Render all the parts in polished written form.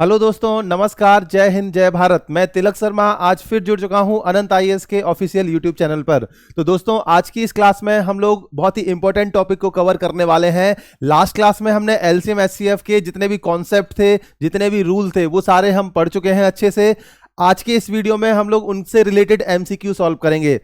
Hello दोस्तों, नमस्कार, जय हिंद, जय भारत। मैं तिलक शर्मा आज फिर जुड़ चुका हूं अनंत आईएएस के ऑफिशियल यूट्यूब चैनल पर। तो दोस्तों, आज की इस क्लास में हम लोग बहुत ही इंपॉर्टेंट टॉपिक को कवर करने वाले हैं। लास्ट क्लास में हमने एलसीएम एचसीएफ के जितने भी कॉन्सेप्ट थे, जितने भी रूल थे, वो सारे हम पढ़ चुके हैं अच्छे से। आज के इस वीडियो में हम लोग उनसे रिलेटेड एमसीक्यू सॉल्व करेंगे।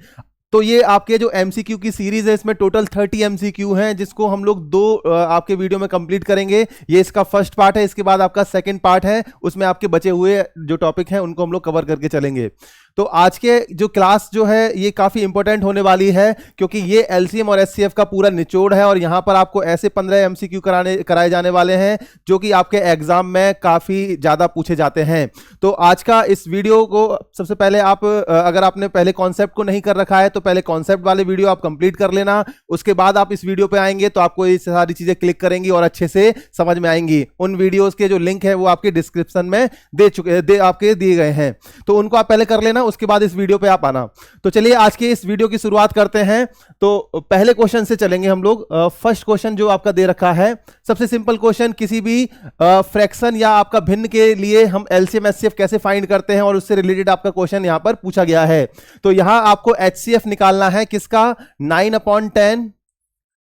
तो ये आपके जो एमसीक्यू की सीरीज है, इसमें टोटल 30 एमसीक्यू हैं, जिसको हम लोग दो आपके वीडियो में कंप्लीट करेंगे। ये इसका फर्स्ट पार्ट है, इसके बाद आपका सेकंड पार्ट है, उसमें आपके बचे हुए जो टॉपिक हैं उनको हम लोग कवर करके चलेंगे। तो आज के जो क्लास जो है ये काफी इंपॉर्टेंट होने वाली है, क्योंकि ये एलसीएम और एचसीएफ का पूरा निचोड़ है और यहाँ पर आपको ऐसे 15 एमसीक्यू कराए जाने वाले हैं जो कि आपके एग्जाम में काफी ज्यादा पूछे जाते हैं। तो आज का इस वीडियो को सबसे पहले आप अगर आपने पहले कॉन्सेप्ट को नहीं कर रखा है तो पहले कॉन्सेप्ट वाले वीडियो आप कंप्लीट कर लेना। उसके बाद आप इस वीडियो पे आएंगे तो आपको ये सारी चीजें क्लिक करेंगी और अच्छे से समझ में आएंगी। उन वीडियोस के जो लिंक है वो आपके डिस्क्रिप्शन में आपके दिए गए हैं, तो उनको आप पहले कर लेना, उसके बाद इस वीडियो पे आप आना। तो चलिए आज के इस वीडियो की शुरुआत करते हैं। तो पहले क्वेश्चन से चलेंगे हम लोग। फर्स्ट क्वेश्चन जो आपका दे रखा है, सबसे सिंपल क्वेश्चन, किसी भी फ्रैक्शन या आपका भिन्न के लिए हम एलसीएम एचसीएफ कैसे फाइंड करते हैं, और उससे रिलेटेड आपका क्वेश्चन यहां पर पूछा गया है। तो यहां आपको एचसीएफ निकालना है किसका, 9/10,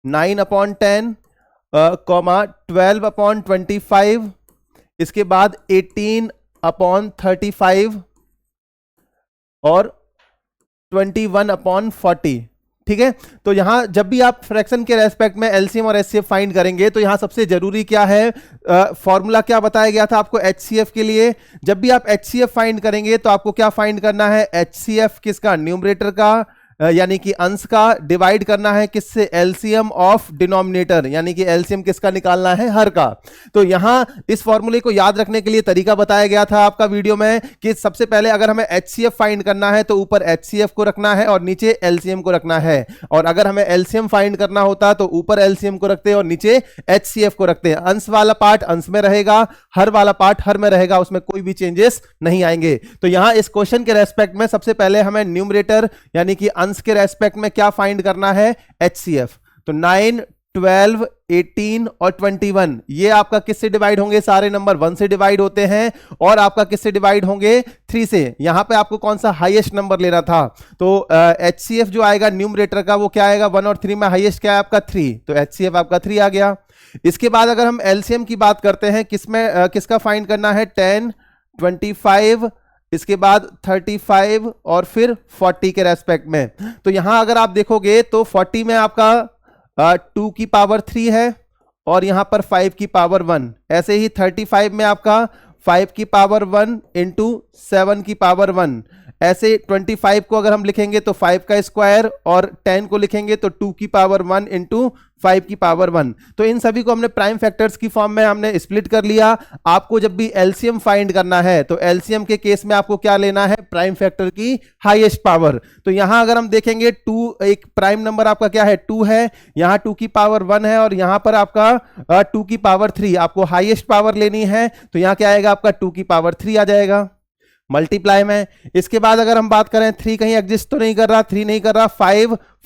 9/10, 12/25, इसके बाद 18/35 और 21/40। ठीक है, तो यहां जब भी आप फ्रैक्शन के रेस्पेक्ट में एलसीएम और एचसीएफ फाइंड करेंगे तो यहां सबसे जरूरी क्या है, फॉर्मूला क्या बताया गया था आपको एचसीएफ के लिए। जब भी आप एचसीएफ फाइंड करेंगे तो आपको क्या फाइंड करना है, एचसीएफ किसका, न्यूमरेटर का यानी कि अंश का, डिवाइड करना है किससे, एलसीएम ऑफ डिनोमिनेटर, यानी कि एलसीएम किसका निकालना है, हर का। तो यहां इस फॉर्मूले को याद रखने के लिए तरीका बताया गया था आपका वीडियो में कि सबसे पहले अगर हमें एचसीएफ फाइंड करना है तो ऊपर एचसीएफ को रखना है और नीचे एलसीएम को रखना है, और अगर हमें एलसीएम फाइंड करना होता तो ऊपर एलसीएम को रखते हैं और नीचे एचसीएफ को रखते हैं। अंश वाला पार्ट अंश में रहेगा, हर वाला पार्ट हर में रहेगा, उसमें कोई भी चेंजेस नहीं आएंगे। तो यहां इस क्वेश्चन के रेस्पेक्ट में सबसे पहले हमें न्यूमरेटर यानी कि अंश के रेस्पेक्ट में क्या फाइंड करना है, एचसीएफ। तो 9, 12, 18 और 21 ये आपका किससे डिवाइड होंगे, सारे नंबर 1 से डिवाइड होते हैं, और आपका किससे डिवाइड होंगे, 3 से। यहां पे आपको कौन सा हाईएस्ट नंबर लेना था, तो एचसीएफ जो आएगा न्यूमरेटर का वो क्या आएगा, 1 और 3 में हाईएस्ट क्या है आपका 3, तो एचसीएफ आपका 3 आ गया। इसके बाद अगर हम एलसीएम की बात करते हैं, किसमें किसका फाइंड करना है, 10, 25, इसके बाद 35 और फिर 40 के रेस्पेक्ट में। तो यहां अगर आप देखोगे तो 40 में आपका 2 की पावर 3 है और यहां पर 5 की पावर 1। ऐसे ही 35 में आपका 5 की पावर 1 इंटू 7 की पावर 1। ऐसे 25 को अगर हम लिखेंगे तो 5 का स्क्वायर, और 10 को लिखेंगे तो 2 की पावर 1 इंटू 5 की पावर 1। तो इन सभी को हमने प्राइम फैक्टर्स की फॉर्म में हमने स्प्लिट कर लिया। आपको जब भी एलसीएम फाइंड करना है तो एलसीएम के केस में आपको क्या लेना है, प्राइम फैक्टर की हाईएस्ट पावर। तो यहां अगर हम देखेंगे 2, एक प्राइम नंबर आपका क्या है, 2 है, यहां 2 की पावर 1 है, और यहां पर आपका 2 की पावर 3, आपको हाईएस्ट पावर लेनी है, तो यहां क्या आएगा आपका 2 की पावर 3 आ जाएगा मल्टीप्लाई में। इसके बाद अगर हम बात करें, 3 कहीं एग्जिस्ट तो नहीं कर रहा, 3 नहीं कर रहा,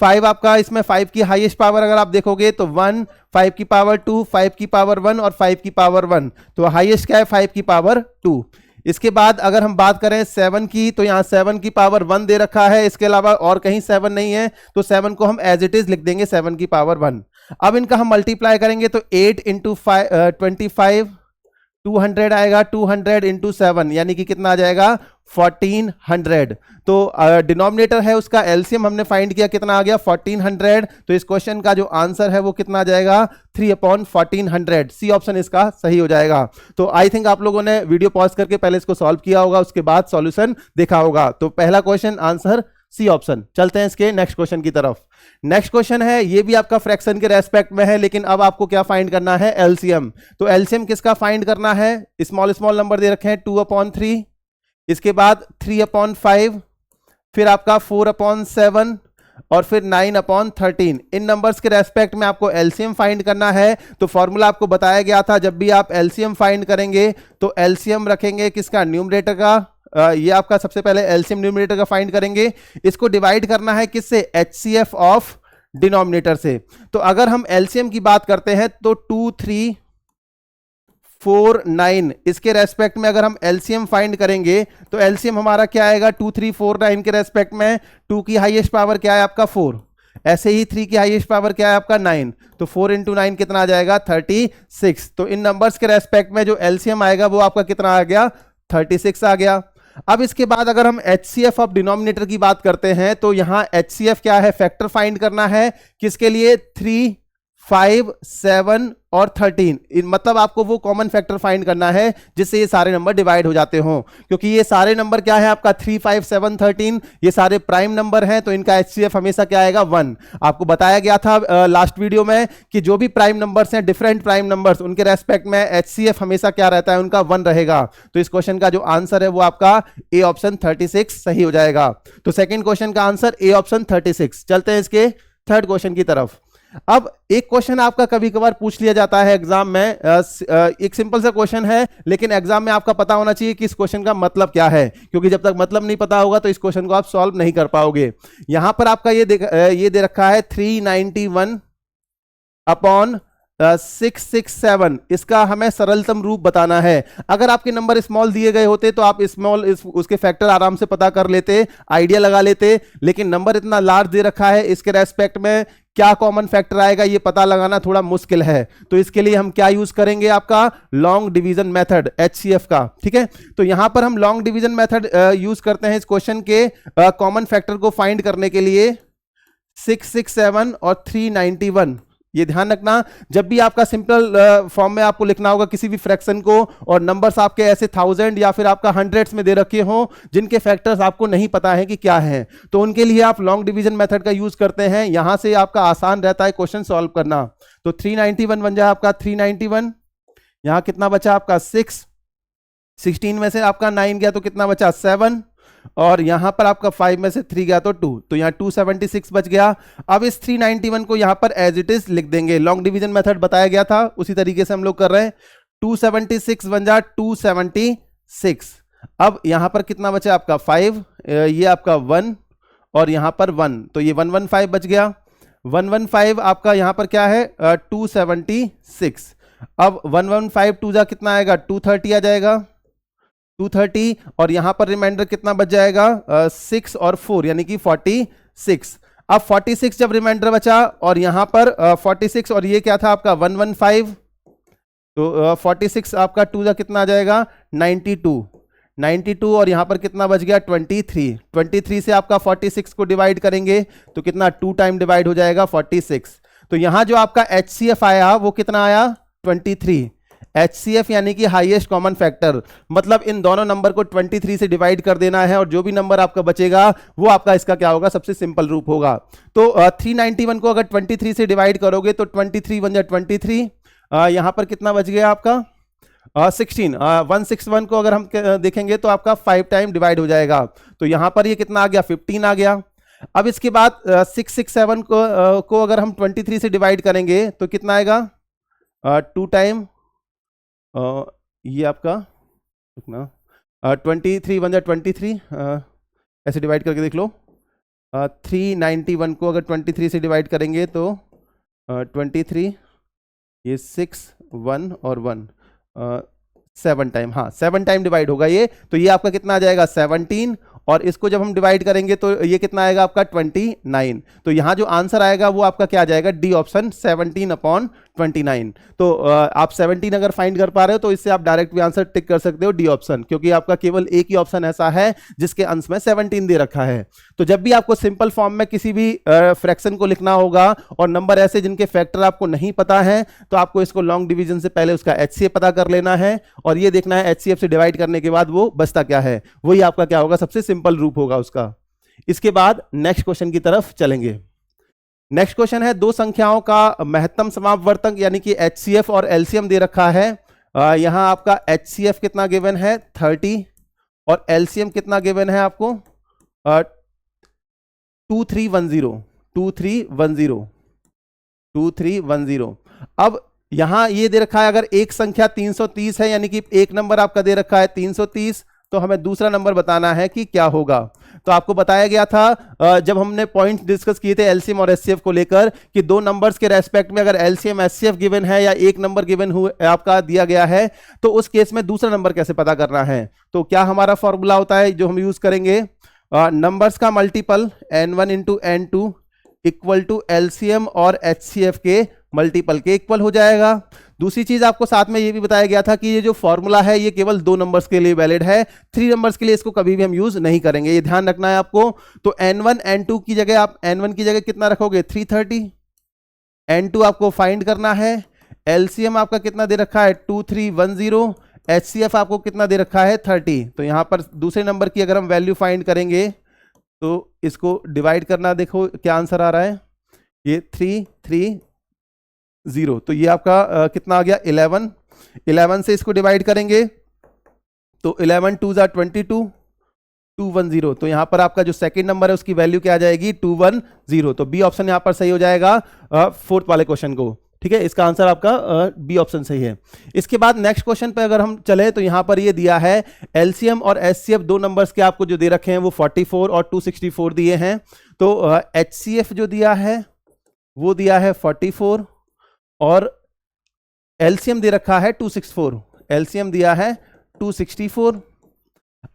5 आपका, इसमें 5 की हाईएस्ट पावर अगर आप देखोगे तो 1, 5 की पावर 2, 5 की पावर 1 और 5 की पावर 1, तो हाईएस्ट क्या है, 5 की पावर 2। इसके बाद अगर हम बात करें 7 की, तो यहां 7 की पावर 1 दे रखा है, इसके अलावा और कहीं 7 नहीं है, तो 7 को हम एज इट इज लिख देंगे 7 की पावर 1। अब इनका हम मल्टीप्लाई करेंगे तो 8 इंटू 25 200 आएगा, 200 इंटू 7 यानी कि कितना आ जाएगा, 1400। तो डिनोमिनेटर है उसका एलसीएम हमने फाइंड किया, कितना आ गया, 1400। तो इस क्वेश्चन का जो आंसर है वो कितना आ जाएगा, 3/1400। सी ऑप्शन इसका सही हो जाएगा। तो आई थिंक आप लोगों ने वीडियो पॉज करके पहले इसको सॉल्व किया होगा, उसके बाद सॉल्यूशन देखा होगा। तो पहला क्वेश्चन आंसर सी ऑप्शन। चलते हैं इसके नेक्स्ट क्वेश्चन की तरफ। नेक्स्ट क्वेश्चन है, ये भी आपका फ्रैक्शन के रेस्पेक्ट में है, लेकिन अब आपको क्या फाइंड करना है, एलसीएम। तो एलसीएम किसका फाइंड करना है, स्मॉल स्मॉल नंबर दे रखे हैं, 2/3, इसके बाद 3/5, फिर आपका 4/7 और फिर 9/13। इन नंबर्स के रेस्पेक्ट में आपको एलसीएम फाइंड करना है। तो फॉर्मूला आपको बताया गया था, जब भी आप एलसीएम फाइंड करेंगे तो एलसीएम रखेंगे किसका, न्यूमरेटर का। ये आपका सबसे पहले एलसीएम न्यूमरेटर का फाइंड करेंगे, इसको डिवाइड करना है किससे, एचसीएफ ऑफ डिनोमिनेटर से। तो अगर हम एलसीएम की बात करते हैं तो 2, 3, 4 9 इसके रेस्पेक्ट में अगर हम एलसीएम फाइंड करेंगे तो एलसीएम हमारा क्या आएगा 2 3 4 9 के रेस्पेक्ट में 2 की हाईएस्ट पावर क्या है आपका 4, ऐसे ही 3 की हाईएस्ट पावर क्या है आपका 9, तो 4 इंटू 9 कितना आ जाएगा 36। तो इन नंबर्स के रेस्पेक्ट में जो एलसीएम आएगा वो आपका कितना आ गया 36 आ गया। अब इसके बाद अगर हम HCF ऑफ डिनोमिनेटर की बात करते हैं तो यहां HCF क्या है, फैक्टर फाइंड करना है किसके लिए 3 5 7 और 13, मतलब आपको वो कॉमन फैक्टर फाइंड करना है जिससे ये सारे नंबर डिवाइड हो जाते हो, क्योंकि ये सारे नंबर क्या है आपका 3 5 7 13 ये सारे प्राइम नंबर हैं, तो इनका HCF हमेशा क्या आएगा 1। आपको बताया गया था लास्ट वीडियो में कि जो भी प्राइम नंबर्स हैं, डिफरेंट प्राइम नंबर्स, उनके रेस्पेक्ट में HCF हमेशा क्या रहता है, उनका 1 रहेगा। तो इस क्वेश्चन का जो आंसर है वो आपका ए ऑप्शन 36 सही हो जाएगा। तो सेकेंड क्वेश्चन का आंसर ए ऑप्शन 36। चलते हैं इसके थर्ड क्वेश्चन की तरफ। अब एक क्वेश्चन आपका कभी कभार पूछ लिया जाता है एग्जाम में, एक सिंपल सा क्वेश्चन है लेकिन एग्जाम में आपका पता होना चाहिए कि इस क्वेश्चन का मतलब क्या है, क्योंकि जब तक मतलब नहीं पता होगा तो इस क्वेश्चन को आप सॉल्व नहीं कर पाओगे। यहां पर आपका ये दे रखा है 391 अपॉन 667, इसका हमें सरलतम रूप बताना है। अगर आपके नंबर स्मॉल दिए गए होते तो आप स्मॉल उसके फैक्टर आराम से पता कर लेते, आइडिया लगा लेते, लेकिन नंबर इतना लार्ज दे रखा है, इसके रेस्पेक्ट में क्या कॉमन फैक्टर आएगा ये पता लगाना थोड़ा मुश्किल है। तो इसके लिए हम क्या यूज करेंगे, आपका लॉन्ग डिवीजन मेथड HCF का। ठीक है, तो यहां पर हम लॉन्ग डिवीजन मेथड यूज करते हैं इस क्वेश्चन के कॉमन फैक्टर को फाइंड करने के लिए। 667 और 391, ये ध्यान रखना, जब भी आपका सिंपल फॉर्म में आपको लिखना होगा किसी भी फ्रैक्शन को और नंबर्स आपके ऐसे 1000 या फिर आपका हंड्रेड्स में दे रखे हो जिनके फैक्टर्स आपको नहीं पता है कि क्या है, तो उनके लिए आप लॉन्ग डिवीजन मेथड का यूज करते हैं। यहां से आपका आसान रहता है क्वेश्चन सॉल्व करना। तो 391 बन जाए आपका 391, यहां कितना बचा आपका 6, 16 में से आपका 9 गया तो कितना बचा 7, और यहां पर आपका 5 में से 3 गया तो 2, तो यहां 276 बच गया। अब इस 391 को यहां पर एज इट इज लिख देंगे, लॉन्ग डिवीजन मेथड बताया गया था उसी तरीके से हम लोग कर रहे हैं। 276 बन जा 276। अब यहां पर कितना बचा आपका 5, ये आपका 1 और यहां पर 1, तो ये 115 बच गया। 115 आपका यहां पर क्या है 276। अब 115 2 जा कितना आएगा 230 आ जाएगा, 230, और यहां पर रिमाइंडर कितना बच जाएगा 6 और 4 यानी कि 46। अब 46 जब रिमाइंडर बचा और यहां पर 46 और ये क्या था आपका 115, तो 46 आपका 2 जा कितना आ जाएगा 92 और यहां पर कितना बच गया 23 से आपका 46 को डिवाइड करेंगे तो कितना 2 टाइम डिवाइड हो जाएगा 46। तो यहां जो आपका HCF आया वो कितना आया 23। HCF यानी कि हाईएस्ट कॉमन फैक्टर, मतलब इन दोनों नंबर को 23 से डिवाइड कर देना है और जो भी नंबर आपका बचेगा वो आपका इसका क्या होगा सबसे सिंपल रूप होगा। तो 391 को अगर 23 से डिवाइड करोगे तो 23 बन जाए 23, यहां पर कितना बच गया आपका 16। 161 को अगर हम देखेंगे तो आपका 5 टाइम डिवाइड हो जाएगा, तो यहां पर ये कितना आ गया 15 आ गया। अब इसके बाद 667 को अगर हम 23 से डिवाइड करेंगे तो कितना आएगा 2 टाइम, ये आपका ना 23 बन जाए 23, ऐसे डिवाइड करके देख लो। 391 को अगर 23 से डिवाइड करेंगे तो 23, ये 6 1 और 1 7 टाइम, हाँ 7 टाइम डिवाइड होगा ये, तो ये आपका कितना आ जाएगा 17, और इसको जब हम डिवाइड करेंगे तो ये कितना आएगा आपका 29। तो यहां जो आंसर आएगा वो आपका क्या आ जाएगा डी ऑप्शन 17/29। तो आप 17 अगर फाइंड कर पा रहे हो तो इससे आप डायरेक्ट भी आंसर टिक कर सकते हो डी ऑप्शन, क्योंकि आपका केवल एक ही ऑप्शन ऐसा है जिसके अंश में 17 दे रखा है। तो जब भी आपको सिंपल फॉर्म में किसी भी फ्रैक्शन को लिखना होगा और नंबर ऐसे जिनके फैक्टर आपको नहीं पता है तो आपको इसको लॉन्ग डिवीजन से पहले उसका HCF पता कर लेना है और ये देखना है HCF से डिवाइड करने के बाद वो बचता क्या है, वही आपका क्या होगा सबसे सिंपल रूप होगा उसका। इसके बाद नेक्स्ट क्वेश्चन की तरफ चलेंगे। नेक्स्ट क्वेश्चन है दो संख्याओं का महत्तम समापवर्तक यानी कि HCF और LCM दे रखा है। यहां आपका HCF कितना गिवन है 30 और LCM कितना गिवन है आपको 2310। अब यहां ये दे रखा है अगर एक संख्या 330 है यानी कि एक नंबर आपका दे रखा है 330, तो हमें दूसरा नंबर बताना है कि क्या होगा। तो आपको बताया गया था जब हमने पॉइंट डिस्कस किए थे एलसीएम और एचसीएफ को लेकर कि दो नंबर्स के रेस्पेक्ट में अगर एलसीएम एचसीएफ गिवन है या एक नंबर गिवन हुआ आपका दिया गया है तो उस केस में दूसरा नंबर कैसे पता करना है। तो क्या हमारा फॉर्मूला होता है जो हम यूज करेंगे, नंबर्स का multiple n1 into n2 equal to LCM और एचसीएफ के मल्टीपल के इक्वल हो जाएगा। दूसरी चीज आपको साथ में ये भी बताया गया था कि ये जो फॉर्मूला है ये केवल 2 नंबर्स के लिए वैलिड है, 3 नंबर्स के लिए इसको कभी भी हम यूज नहीं करेंगे, ये ध्यान रखना है आपको। तो n1 n2 की जगह आप n1 की जगह कितना रखोगे 330, n2 आपको फाइंड करना है, एलसीएम आपका कितना दे रखा है 2310, एचसीएफ आपको कितना दे रखा है 30। तो यहां पर दूसरे नंबर की अगर हम वैल्यू फाइंड करेंगे तो इसको डिवाइड करना, देखो क्या आंसर आ रहा है, ये 330, तो ये आपका कितना आ गया 11 से इसको डिवाइड करेंगे तो 11 2 जा 22, 210। तो यहां पर आपका जो सेकंड नंबर है उसकी वैल्यू क्या आ जाएगी 210। तो बी ऑप्शन यहां पर सही हो जाएगा फोर्थ वाले क्वेश्चन को, ठीक है, इसका आंसर आपका बी ऑप्शन सही है। इसके बाद नेक्स्ट क्वेश्चन पे अगर हम चले तो यहां पर ये दिया है एलसीएम और एचसीएफ दो नंबर्स के आपको जो दे रखे हैं वो 44 और 264 दिए हैं। तो एचसीएफ जो दिया है वो दिया है 44 और एलसीएम दे रखा है 264, एलसीएम दिया है 264।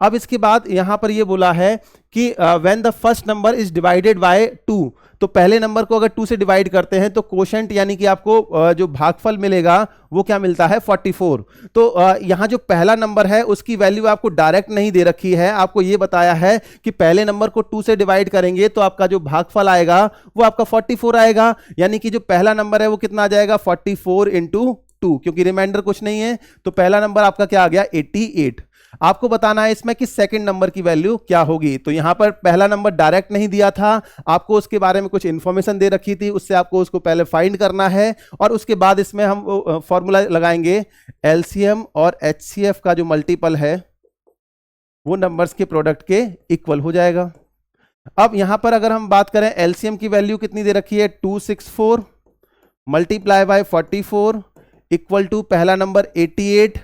अब इसके बाद यहां पर ये बोला है कि when the first number is divided bye 2, तो पहले नंबर को अगर 2 से डिवाइड करते हैं तो कोशेंट यानी कि आपको जो भागफल मिलेगा वो क्या मिलता है 44। तो यहां जो पहला नंबर है उसकी वैल्यू आपको डायरेक्ट नहीं दे रखी है, आपको ये बताया है कि पहले नंबर को 2 से डिवाइड करेंगे तो आपका जो भागफल आएगा वो आपका 44 आएगा, यानी कि जो पहला नंबर है वो कितना आ जाएगा 44 इंटू 2, क्योंकि रिमाइंडर कुछ नहीं है तो पहला नंबर आपका क्या आ गया 88। आपको बताना है इसमें कि सेकंड नंबर की वैल्यू क्या होगी। तो यहां पर पहला नंबर डायरेक्ट नहीं दिया था, आपको उसके बारे में कुछ इंफॉर्मेशन दे रखी थी, उससे आपको उसको पहले फाइंड करना है और उसके बाद इसमें हम फॉर्मूला लगाएंगे, एलसीएम और एचसीएफ का जो मल्टीपल है वो नंबर्स के प्रोडक्ट के इक्वल हो जाएगा। अब यहां पर अगर हम बात करें एलसीएम की वैल्यू कितनी दे रखी है 264 मल्टीप्लाई बाय 44 इक्वल टू पहला नंबर 88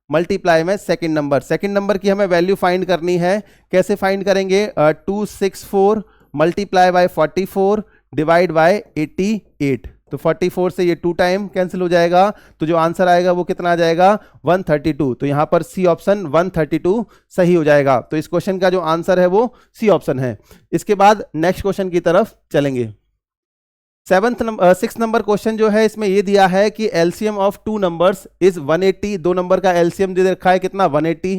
मल्टीप्लाई में सेकंड नंबर की हमें वैल्यू फाइंड करनी है। कैसे फाइंड करेंगे 264 मल्टीप्लाई बाय 44 डिवाइड बाय 88। तो 44 से ये 2 टाइम कैंसिल हो जाएगा, तो जो आंसर आएगा वो कितना आ जाएगा 132। तो यहां पर सी ऑप्शन 132 सही हो जाएगा। तो इस क्वेश्चन का जो आंसर है वो सी ऑप्शन है। इसके बाद नेक्स्ट क्वेश्चन की तरफ चलेंगे। 6 नंबर क्वेश्चन जो है इसमें ये दिया है कि एलसीएम ऑफ 2 नंबर्स इज 180, दो नंबर का एलसीएम दे रखा है कितना 180।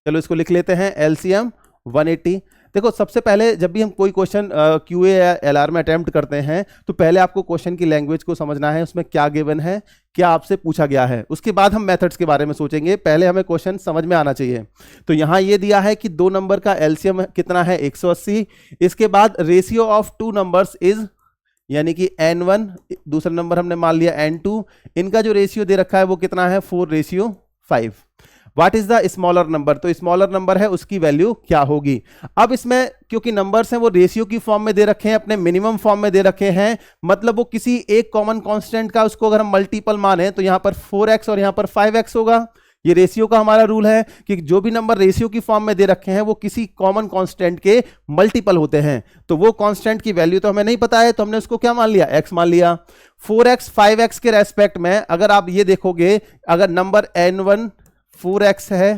चलो इसको लिख लेते हैं एलसीएम 180। देखो सबसे पहले जब भी हम कोई क्वेश्चन क्यूए या एलआर में अटेम्प्ट करते हैं तो पहले आपको क्वेश्चन की लैंग्वेज को समझना है, उसमें क्या गिवन है, क्या आपसे पूछा गया है, उसके बाद हम मेथड्स के बारे में सोचेंगे, पहले हमें क्वेश्चन समझ में आना चाहिए। तो यहाँ ये दिया है कि दो नंबर का एलसीएम कितना है 180, इसके बाद रेशियो ऑफ 2 नंबर्स इज यानी कि n1, दूसरा नंबर हमने मान लिया n2, इनका जो रेशियो दे रखा है वो कितना है 4:5। What is the smaller number, तो स्मॉलर नंबर है उसकी वैल्यू क्या होगी। अब इसमें क्योंकि नंबर्स हैं वो रेशियो की फॉर्म में दे रखे हैं, अपने मिनिमम फॉर्म में दे रखे हैं, मतलब वो किसी एक कॉमन कांस्टेंट का उसको अगर हम मल्टीपल माने तो यहां पर 4x और यहां पर 5x होगा। ये रेशियो का हमारा रूल है कि जो भी नंबर रेशियो की फॉर्म में दे रखे हैं वो किसी कॉमन कांस्टेंट के मल्टीपल होते हैं। तो वो कांस्टेंट की वैल्यू तो हमें नहीं पता है तो हमने उसको क्या मान लिया x मान लिया। 4x 5x के रेस्पेक्ट में अगर आप ये देखोगे, अगर नंबर n1 4x है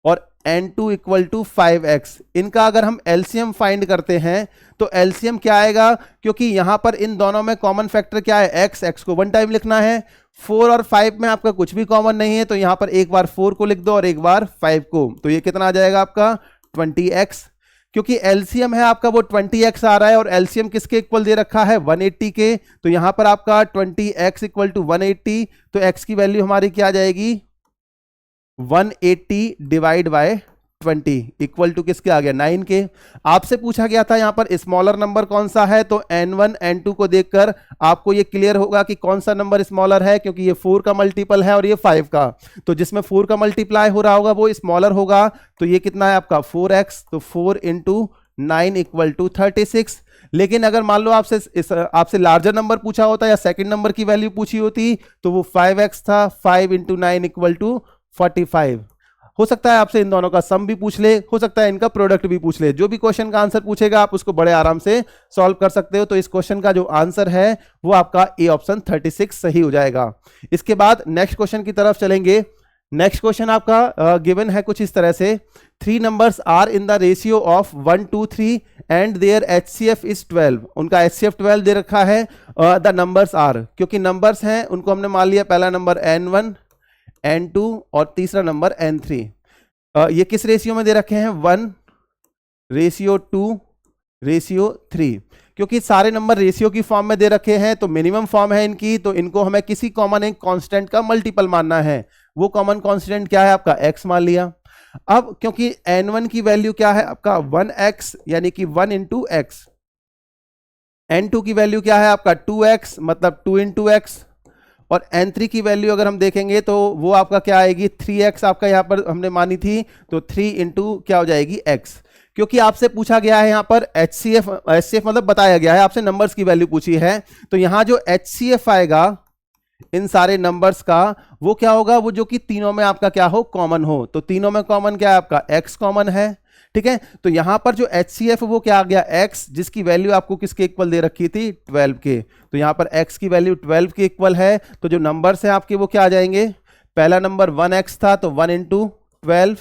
और n2 इक्वल टू 5x, इनका अगर हम एलसीएम फाइंड करते हैं तो एलसीएम क्या आएगा, क्योंकि यहां पर इन दोनों में कॉमन फैक्टर क्या है x को 1 टाइम लिखना है, 4 और 5 में आपका कुछ भी कॉमन नहीं है तो यहां पर एक बार 4 को लिख दो और एक बार 5 को, तो ये कितना आ जाएगा आपका 20x। क्योंकि एलसीएम है आपका वो 20x आ रहा है और एलसीएम किसके इक्वल दे रखा है 180 के, तो यहां पर आपका 20x इक्वल टू 180, तो x की वैल्यू हमारी क्या आ जाएगी 180 डिवाइड बाय 20 इक्वल टू किसके आ गया 9 के। आपसे पूछा गया था यहां पर स्मॉलर नंबर कौन सा है, तो n1 n2 को देखकर आपको ये क्लियर होगा कि कौन सा नंबर स्मॉलर है, क्योंकि ये 4 का मल्टीपल है और ये 5 का, तो जिसमें 4 का मल्टीप्लाई हो रहा होगा वो स्मॉलर होगा। तो ये कितना है आपका 4x, तो 4 इंटू 9 इक्वल टू 36। लेकिन अगर मान लो आपसे लार्जर नंबर पूछा होता या सेकंड नंबर की वैल्यू पूछी होती तो वो 5x था, 5 इंटू 9 इक्वल टू 45। हो सकता है आपसे इन दोनों का सम भी पूछ ले, हो सकता है इनका प्रोडक्ट भी पूछ ले। जो भी क्वेश्चन का आंसर पूछेगा आप उसको बड़े आराम से सॉल्व कर सकते हो। तो इस क्वेश्चन का जो आंसर है वो आपका ए ऑप्शन 36 सही हो जाएगा। इसके बाद नेक्स्ट क्वेश्चन की तरफ चलेंगे। नेक्स्ट क्वेश्चन आपका गिवन है कुछ इस तरह से, 3 numbers are in the ratio of 1 2 3 and their HCF is 12। उनका HCF 12 दे रखा है। द नंबर्स आर, क्योंकि नंबर्स हैं उनको हमने मान लिया, पहला नंबर N1 N2 और तीसरा नंबर N3। ये किस रेशियो में दे रखे हैं? 1:2:3। क्योंकि सारे नंबर रेशियो की फॉर्म में दे रखे हैं तो मिनिमम फॉर्म है इनकी, तो इनको हमें किसी कॉमन एक कांस्टेंट का मल्टीपल मानना है। वो कॉमन कांस्टेंट क्या है आपका? x मान लिया। अब क्योंकि n1 की वैल्यू क्या है आपका? 1x, यानी कि 1 इंटू एक्स। n2 की वैल्यू क्या है आपका? 2x, मतलब 2 इंटू एक्स। और n3 की वैल्यू अगर हम देखेंगे तो वो आपका क्या आएगी? 3x आपका यहां पर हमने मानी थी, तो 3 इंटू क्या हो जाएगी? x। क्योंकि आपसे पूछा गया है यहां पर HCF मतलब बताया गया है, आपसे नंबर्स की वैल्यू पूछी है, तो यहां जो HCF आएगा इन सारे नंबर्स का वो क्या होगा? वो जो कि तीनों में आपका क्या हो? कॉमन हो। तो तीनों में कॉमन क्या है आपका? x कॉमन है, ठीक है। तो यहां पर जो HCF वो क्या आ गया? x, जिसकी वैल्यू आपको किसके इक्वल दे रखी थी? 12 के। तो यहां पर x की वैल्यू 12 के इक्वल है, तो जो नंबर्स हैं आपके वो क्या आ जाएंगे? पहला नंबर 1x था तो 1 इंटू 12।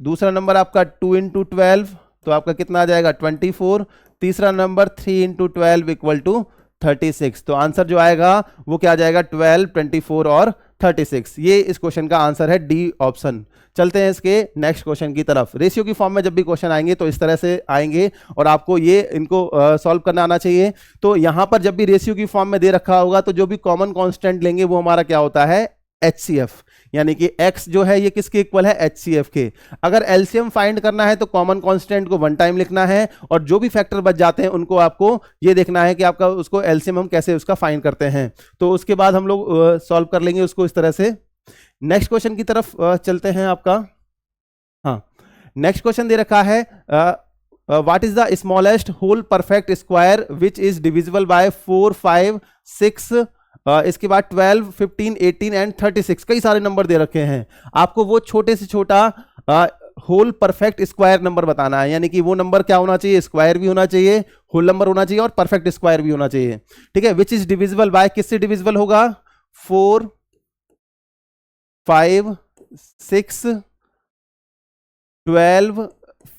दूसरा नंबर आपका 2 इंटू 12, तो आपका कितना आ जाएगा? 24। तीसरा नंबर 3 इंटू 12 इक्वल टू 36। तो आंसर जो आएगा वो क्या आ जाएगा? 12, 24 और 36। ये इस क्वेश्चन का आंसर है, डी ऑप्शन। चलते हैं इसके नेक्स्ट क्वेश्चन की तरफ। रेशियो की फॉर्म में जब भी क्वेश्चन आएंगे तो इस तरह से आएंगे और आपको ये इनको सॉल्व करना आना चाहिए। तो यहां पर जब भी रेशियो की फॉर्म में दे रखा होगा तो जो भी कॉमन कांस्टेंट लेंगे वो हमारा क्या होता है? HCF, यानी कि x जो है ये किसके इक्वल है? HCF के। अगर LCM फाइंड करना है तो कॉमन कांस्टेंट को 1 टाइम लिखना है, और जो भी फैक्टर बच जाते हैं उनको आपको ये देखना है कि आपका उसको LCM हम कैसे उसका फाइंड करते हैं। तो उसके बाद हम लोग सॉल्व कर लेंगे उसको इस तरह से। नेक्स्ट क्वेश्चन की तरफ चलते हैं आपका। हाँ, नेक्स्ट क्वेश्चन दे रखा है, what is the smallest whole perfect square which is divisible by 4 5 6। इसके बाद 12 15 18 एंड 36। कई सारे नंबर दे रखे हैं, आपको वो छोटे से छोटा होल परफेक्ट स्क्वायर नंबर बताना है। यानी कि वो नंबर क्या होना चाहिए? स्क्वायर भी होना चाहिए, होल नंबर होना चाहिए और परफेक्ट स्क्वायर भी होना चाहिए, ठीक है। विच इज डिविजिबल बाय, किससे डिविजिबल होगा? 4 5 6 12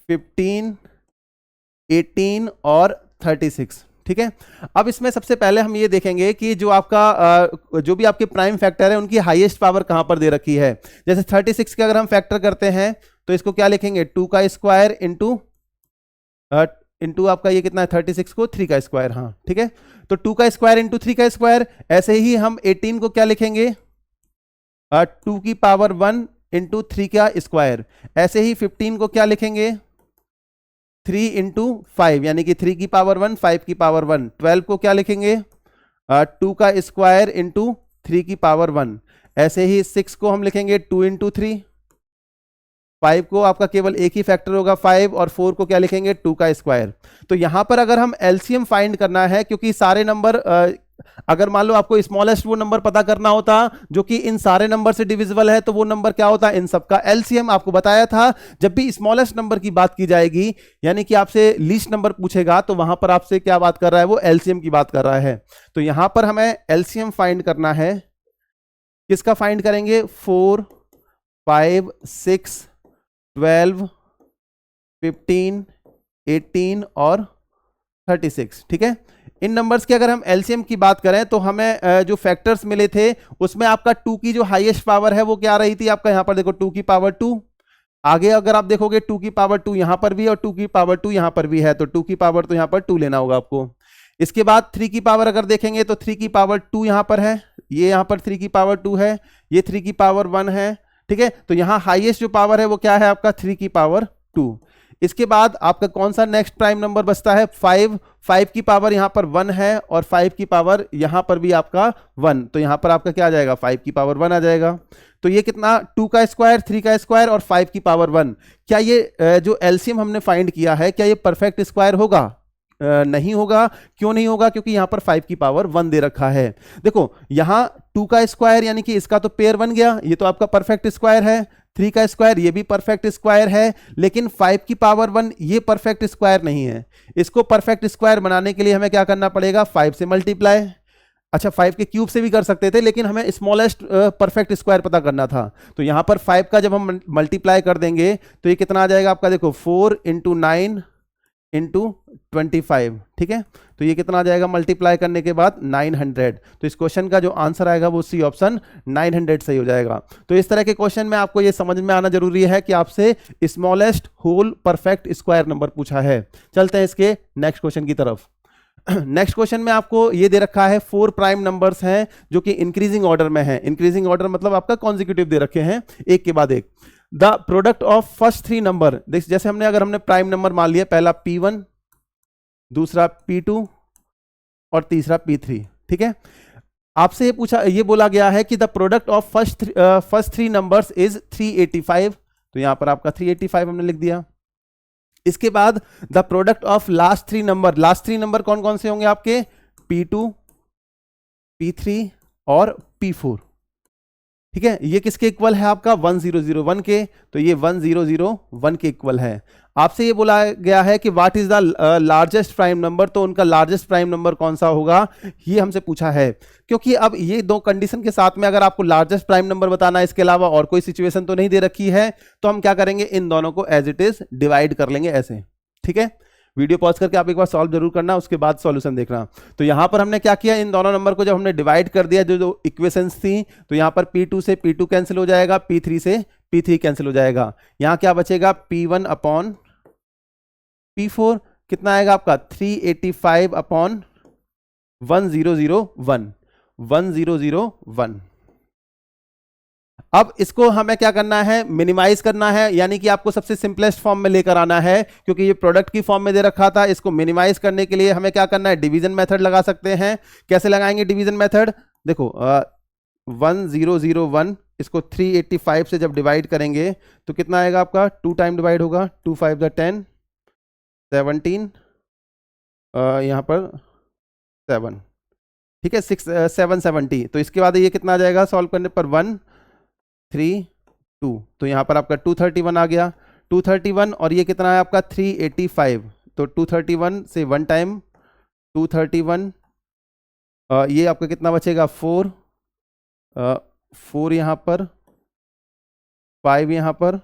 15 18 और 36, ठीक है। अब इसमें सबसे पहले हम ये देखेंगे कि जो आपका जो भी आपके प्राइम फैक्टर है उनकी हाईएस्ट पावर कहां पर दे रखी है। जैसे 36 के अगर हम फैक्टर करते हैं तो इसको क्या लिखेंगे? 2 का स्क्वायर इंटू आपका ये कितना है? 36 को 3 का स्क्वायर, हाँ ठीक है। तो 2 का स्क्वायर इंटू 3 का स्क्वायर। ऐसे ही हम 18 को क्या लिखेंगे? 2 की पावर 1 इंटू 3 का स्क्वायर। ऐसे ही 15 को क्या लिखेंगे? 3 इंटू 5, यानी कि 3 की पावर 1 5 की पावर 1। 12 को क्या लिखेंगे? 2 का स्क्वायर इंटू 3 की पावर 1। ऐसे ही 6 को हम लिखेंगे 2 इंटू 3। 5 को आपका केवल एक ही फैक्टर होगा 5, और 4 को क्या लिखेंगे? 2 का स्क्वायर। तो यहां पर अगर हम एलसीएम फाइंड करना है, क्योंकि सारे नंबर अगर मान लो आपको स्मॉलेस्ट वो नंबर पता करना होता जो कि इन सारे नंबर से डिविजिबल है, तो वो नंबर क्या होता? इन सबका एलसीएम। आपको बताया था जब भी स्मॉलेस्ट नंबर की बात की जाएगी, यानी कि आपसे लीस्ट नंबर पूछेगा, तो वहां पर आपसे क्या बात कर रहा है? वो एलसीएम की बात कर रहा है। तो यहां पर हमें एलसीएम फाइंड करना है। किसका फाइंड करेंगे? 4 5 6 12 15 18 और 36, ठीक है। इन नंबर्स की अगर हम एलसीएम की बात करें तो हमें जो फैक्टर्स मिले थे उसमें आपका 2 की जो हाईएस्ट पावर है वो क्या रही थी? आपका यहां पर देखो 2 की पावर 2। आगे अगर आप देखोगे 2 की पावर 2 यहां पर भी है और 2 की पावर 2 यहां पर भी है, तो 2 की पावर तो यहां पर 2 लेना होगा आपको। इसके बाद 3 की पावर अगर देखेंगे तो 3 की पावर 2 यहां पर है, ये यहां पर 3 की पावर 2 है, ये 3 की पावर 1 है, ठीक है। तो यहां हाईएस्ट जो पावर है वो क्या है? आपका 3 की पावर 2। इसके बाद आपका कौन सा नेक्स्ट प्राइम नंबर बचता है? 5। 5 की पावर यहां पर 1 है और 5 की पावर यहां पर भी आपका 1, तो यहां पर आपका क्या आ जाएगा? 5 की पावर 1 आ जाएगा। तो ये कितना? 2 का स्क्वायर 3 का स्क्वायर और 5 की पावर 1। क्या ये जो एलसीएम हमने फाइंड किया है क्या ये परफेक्ट स्क्वायर होगा? नहीं होगा। क्यों नहीं होगा? क्योंकि यहां पर 5 की पावर 1 दे रखा है। देखो यहां 2 का स्क्वायर यानी कि इसका तो पेयर बन गया, ये तो आपका परफेक्ट स्क्वायर है। 3 का स्क्वायर ये भी परफेक्ट स्क्वायर है, लेकिन 5 की पावर 1 ये परफेक्ट स्क्वायर नहीं है। इसको परफेक्ट स्क्वायर बनाने के लिए हमें क्या करना पड़ेगा, 5 से मल्टीप्लाई। अच्छा 5 के क्यूब से भी कर सकते थे, लेकिन हमें स्मॉलेस्ट परफेक्ट स्क्वायर पता करना था। तो यहां पर 5 का जब हम मल्टीप्लाई कर देंगे तो ये कितना आ जाएगा आपका, देखो 4 इंटू 9 इंटू 25, ठीक है। तो ये कितना आ जाएगा मल्टीप्लाई करने के बाद 900। तो इस क्वेश्चन का जो आंसर आएगा वो सी ऑप्शन 900 सही हो जाएगा। तो इस तरह के क्वेश्चन में आपको ये समझ में आना जरूरी है कि आपसे smallest whole perfect square number पूछा है। चलते हैं इसके नेक्स्ट क्वेश्चन की तरफ। नेक्स्ट क्वेश्चन में आपको ये दे रखा है 4 प्राइम नंबर्स हैं जो कि इंक्रीजिंग ऑर्डर में है। इंक्रीजिंग ऑर्डर मतलब आपका कॉन्जिक्यूटिव दे रखे हैं एक के बाद एक। The product of first 3 number, जैसे अगर हमने प्राइम नंबर मान लिया, पहला P1, दूसरा P2 और तीसरा P3, ठीक है। आपसे ये बोला गया है कि the product of first 3 numbers is 385। तो यहां पर आपका 385 हमने लिख दिया। इसके बाद the product of last 3 number कौन कौन से होंगे आपके, P2, P3 और P4, ठीक है। ये किसके इक्वल है आपका, 1001 के। तो ये 1001 के इक्वल है। आपसे ये बोला गया है कि what is the largest prime number, तो उनका लार्जेस्ट प्राइम नंबर कौन सा होगा, ये हमसे पूछा है। क्योंकि अब ये 2 कंडीशन के साथ में अगर आपको लार्जेस्ट प्राइम नंबर बताना है, इसके अलावा और कोई सिचुएशन तो नहीं दे रखी है, तो हम क्या करेंगे, इन दोनों को एज इट इज डिवाइड कर लेंगे ऐसे, ठीक है। वीडियो पॉज करके आप एक बार सॉल्व जरूर करना, उसके बाद सॉल्यूशन देखना। तो यहां पर हमने क्या किया, इन दोनों नंबर को जब हमने डिवाइड कर दिया, जो इक्वेशंस थी, तो यहां पर P2 से P2 कैंसिल हो जाएगा, P3 से P3 कैंसिल हो जाएगा। यहां क्या बचेगा, P1 अपॉन P4 कितना आएगा आपका, 385 अपॉन 1001। अब इसको हमें क्या करना है, मिनिमाइज करना है, यानी कि आपको सबसे सिंपलेस्ट फॉर्म में लेकर आना है। क्योंकि ये प्रोडक्ट की फॉर्म में दे रखा था, इसको मिनिमाइज करने के लिए हमें क्या करना है, डिवीजन मेथड लगा सकते हैं। कैसे लगाएंगे डिवीजन मेथड, देखो 1001 इसको 385 से जब डिवाइड करेंगे तो कितना आएगा आपका, 2 टाइम डिवाइड होगा, 2 5 10 17, यहां पर 7, ठीक है, 770। तो इसके बाद ये कितना आ जाएगा सॉल्व करने पर, 132। तो यहां पर आपका 231 आ गया, 231, और ये कितना है आपका 385। तो 231 से 1 टाइम 231, ये आपका कितना बचेगा, 4 यहां पर, 5 यहां पर,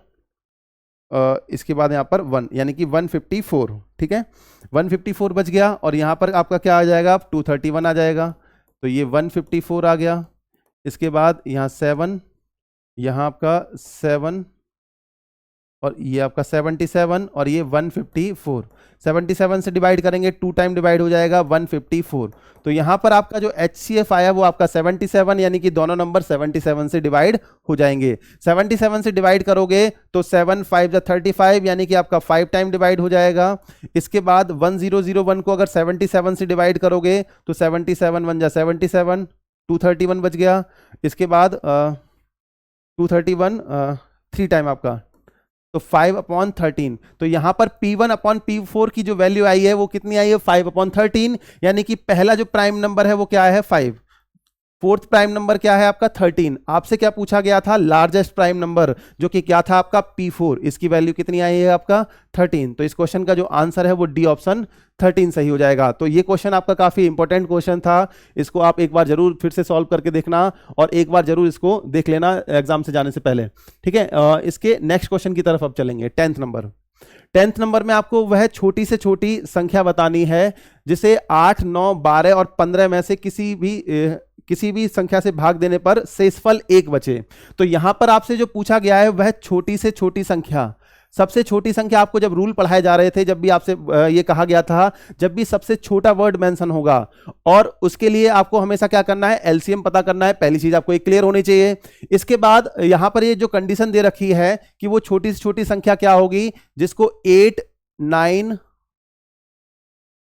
इसके बाद यहां पर 1, यानी कि 154, ठीक है। 154 बच गया, और यहां पर आपका क्या आ जाएगा, 231 आ जाएगा। तो ये 154 आ गया। इसके बाद यहाँ 7, यहाँ आपका 7, और ये आपका 77, और ये 154। 77 से डिवाइड करेंगे, 2 टाइम डिवाइड हो जाएगा, 154। तो यहाँ पर आपका जो HCF आया वो आपका 77, यानी कि दोनों नंबर 77 से डिवाइड हो जाएंगे। 77 से डिवाइड करोगे तो 7 5 35, यानी कि आपका 5 टाइम डिवाइड हो जाएगा। इसके बाद 1001 को अगर 77 से डिवाइड करोगे तो 77 1 77, 231 बच गया। इसके बाद 231 3 टाइम आपका, तो 5/13। तो यहां पर P1/P4 की जो वैल्यू आई है वो कितनी आई है, 5/13, यानी कि पहला जो प्राइम नंबर है वो क्या है, 5। फोर्थ प्राइम नंबर क्या है आपका, 13। आपसे क्या पूछा गया था, लार्जेस्ट प्राइम नंबर, जो कि क्या था आपका P4। इसकी वैल्यू कितनी आई है आपका, 13। तो इस क्वेश्चन का जो आंसर है वो डी ऑप्शन 13 सही हो जाएगा। तो ये क्वेश्चन आपका काफी इंपॉर्टेंट क्वेश्चन था, इसको आप एक बार जरूर फिर से सॉल्व करके देखना, और एक बार जरूर इसको देख लेना एग्जाम से जाने से पहले, ठीक है। इसके नेक्स्ट क्वेश्चन की तरफ अब चलेंगे। 10th number. 10th नंबर में आपको वह छोटी से छोटी संख्या बतानी है जिसे 8, 9, 12 और 15 में से किसी भी संख्या से भाग देने पर शेषफल 1 बचे। तो यहां पर आपसे जो पूछा गया है वह छोटी से छोटी संख्या, सबसे छोटी संख्या। आपको जब रूल पढ़ाए जा रहे थे, जब भी आपसे ये कहा गया था, जब भी सबसे छोटा वर्ड मेंशन होगा, और उसके लिए आपको हमेशा क्या करना है, एलसीएम पता करना है। पहली चीज आपको एक क्लियर होनी चाहिए। इसके बाद यहां पर ये जो कंडीशन दे रखी है कि वो छोटी से छोटी संख्या क्या होगी, जिसको 8, 9,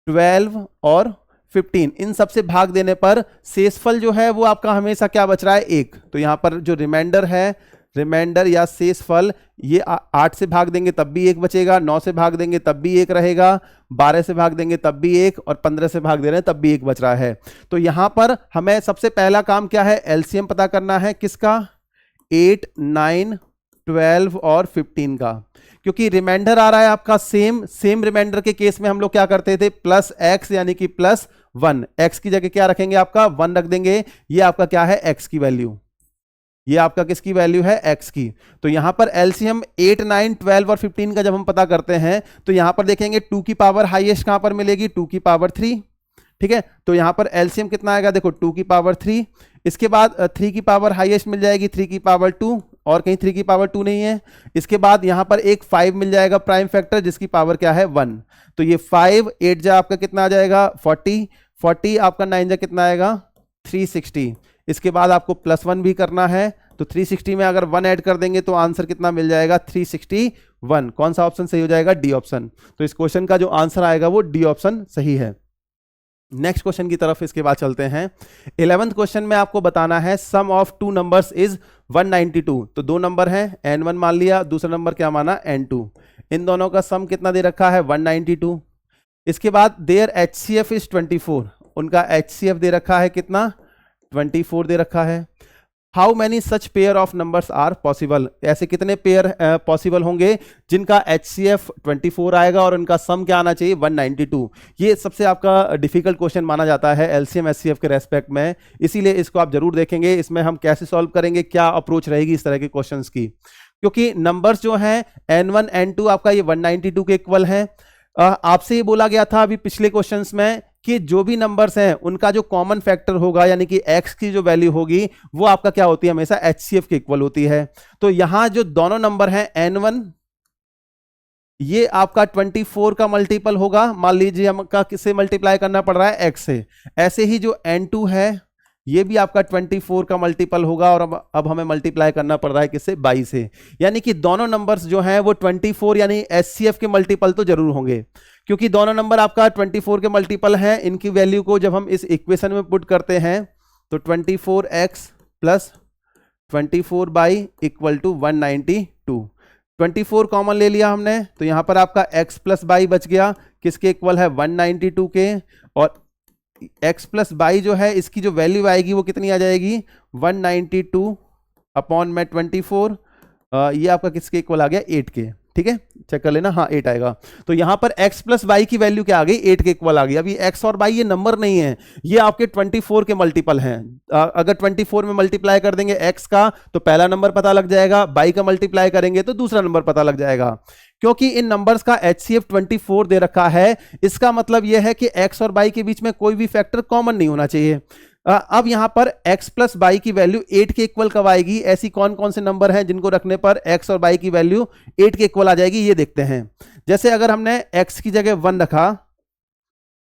12 और 15 इन सबसे भाग देने पर शेषफल जो है वो आपका हमेशा क्या बच रहा है, 1। तो यहां पर जो रिमाइंडर है रिमाइंडर या शेष फल, ये 8 से भाग देंगे तब भी 1 बचेगा, 9 से भाग देंगे तब भी 1 रहेगा, 12 से भाग देंगे तब भी 1, और 15 से भाग दे रहे हैं तब भी 1 बच रहा है। तो यहां पर हमें सबसे पहला काम क्या है, एलसीएम पता करना है किसका, 8, 9, 12 और 15 का, क्योंकि रिमाइंडर आ रहा है आपका सेम रिमाइंडर के केस में हम लोग क्या करते थे, प्लस एक्स यानी कि +1, एक्स की जगह क्या रखेंगे, आपका 1 रख देंगे, ये आपका क्या है, एक्स की वैल्यू, ये आपका किसकी वैल्यू है, एक्स की। तो यहां पर एलसीएम 8, 9, 12 और 15 का जब हम पता करते हैं तो यहां पर देखेंगे 2 की पावर हाईएस्ट कहां पर मिलेगी, 2 की पावर 3, ठीक है। तो यहां पर एलसीएम कितना आएगा, देखो 2 की पावर 3, इसके बाद 3 की पावर हाईएस्ट मिल जाएगी 3 की पावर 2, और कहीं 3 की पावर 2 नहीं है। इसके बाद यहां पर एक 5 मिल जाएगा प्राइम फैक्टर जिसकी पावर क्या है, 1। तो ये 5, 8 जा आपका कितना आ जाएगा, 40 आपका 9 जा कितना आएगा, 360। इसके बाद आपको +1 भी करना है, तो 360 में अगर 1 ऐड कर देंगे तो आंसर कितना मिल जाएगा, 361। कौन सा ऑप्शन सही हो जाएगा, डी ऑप्शन। तो इस क्वेश्चन का जो आंसर आएगा वो डी ऑप्शन सही है। नेक्स्ट क्वेश्चन की तरफ इसके बाद चलते हैं। 11th क्वेश्चन में आपको बताना है सम ऑफ 2 नंबर्स इज 192। तो 2 नंबर हैं, n1 मान लिया, दूसरा नंबर क्या माना, n2। इन दोनों का सम कितना दे रखा है, 192। इसके बाद देयर HCF इज 24, उनका HCF दे रखा है कितना, 24 दे रखा है। How many such pair of numbers are possible, ऐसे कितने पेयर पॉसिबल होंगे जिनका HCF 24 आएगा और उनका सम क्या आना चाहिए, 192। ये सबसे आपका डिफिकल्ट क्वेश्चन माना जाता है LCM HCF के रेस्पेक्ट में, इसीलिए इसको आप जरूर देखेंगे। इसमें हम कैसे सॉल्व करेंगे, क्या अप्रोच रहेगी इस तरह के क्वेश्चंस की, क्योंकि नंबर्स जो हैं n1 n2 आपका ये 192 के इक्वल है। आपसे ये बोला गया था अभी पिछले क्वेश्चंस में कि जो भी नंबर्स हैं उनका जो कॉमन फैक्टर होगा यानी कि x की जो वैल्यू होगी वो आपका क्या होती है, हमेशा HCF के इक्वल होती है। तो यहां जो दोनों नंबर हैं n1 ये आपका 24 का मल्टीपल होगा, मान लीजिए हमका किससे मल्टीप्लाई करना पड़ रहा है, x से। ऐसे ही जो n2 है ये भी आपका 24 का मल्टीपल होगा और अब हमें मल्टीप्लाई करना पड़ रहा है किससे, 22 से। यानी कि दोनों नंबर्स जो हैं वो 24 यानी HCF के मल्टीपल तो जरूर होंगे, क्योंकि दोनों नंबर आपका 24 के मल्टीपल हैं। इनकी वैल्यू को जब हम इस इक्वेशन में पुट करते हैं तो 24x + 24y = 192। 24 कॉमन ले लिया हमने, तो यहां पर आपका x + y बच गया, किसके इक्वल है, 192 के। और x + y जो है इसकी जो वैल्यू आएगी वो कितनी आ जाएगी, 192/24। ये आपका किसके इक्वल आ गया, 8 के, ठीक है, चेक कर लेना, हाँ 8 आएगा। तो यहां पर x + y की वैल्यू क्या आ गई, 8 के इक्वल आ गई। अभी x और y ये नंबर नहीं है, ये आपके 24 के मल्टीपल हैं। अगर 24 में मल्टीप्लाई कर देंगे x का तो पहला नंबर पता लग जाएगा, y का मल्टीप्लाई करेंगे तो दूसरा नंबर पता लग जाएगा। क्योंकि इन नंबर्स का HCF 24 दे रखा है, इसका मतलब यह है कि x और y के बीच में कोई भी फैक्टर कॉमन नहीं होना चाहिए। अब यहां पर x + y की वैल्यू 8 के इक्वल कब आएगी, ऐसी कौन कौन से नंबर हैं जिनको रखने पर x और y की वैल्यू 8 के इक्वल आ जाएगी, ये देखते हैं। जैसे अगर हमने x की जगह 1 रखा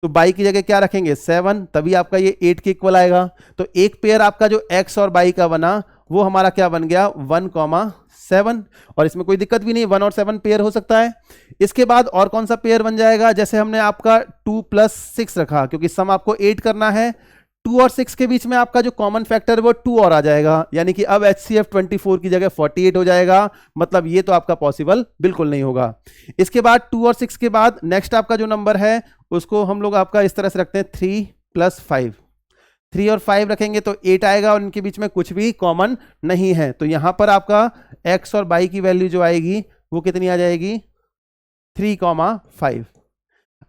तो y की जगह क्या रखेंगे, 7, तभी आपका ये 8 के इक्वल आएगा। तो एक पेयर आपका जो x और y का बना वो हमारा क्या बन गया, 1,7, और इसमें कोई दिक्कत भी नहीं, 1 और 7 पेयर हो सकता है। इसके बाद और कौन सा पेयर बन जाएगा, जैसे हमने आपका 2 + 6 रखा, क्योंकि सम आपको 8 करना है, 2 और 6 के बीच में आपका जो कॉमन फैक्टर है वो 2 और आ जाएगा, यानी कि अब HCF 24 की जगह 48 हो जाएगा। मतलब ये तो आपका पॉसिबल बिल्कुल नहीं होगा। इसके बाद 2 और 6 के बाद नेक्स्ट आपका जो नंबर है उसको हम लोग आपका इस तरह से रखते हैं, 3 + 5। 3 और 5 रखेंगे तो 8 आएगा और इनके बीच में कुछ भी कॉमन नहीं है। तो यहां पर आपका x और y की वैल्यू जो आएगी वो कितनी आ जाएगी, 3,5।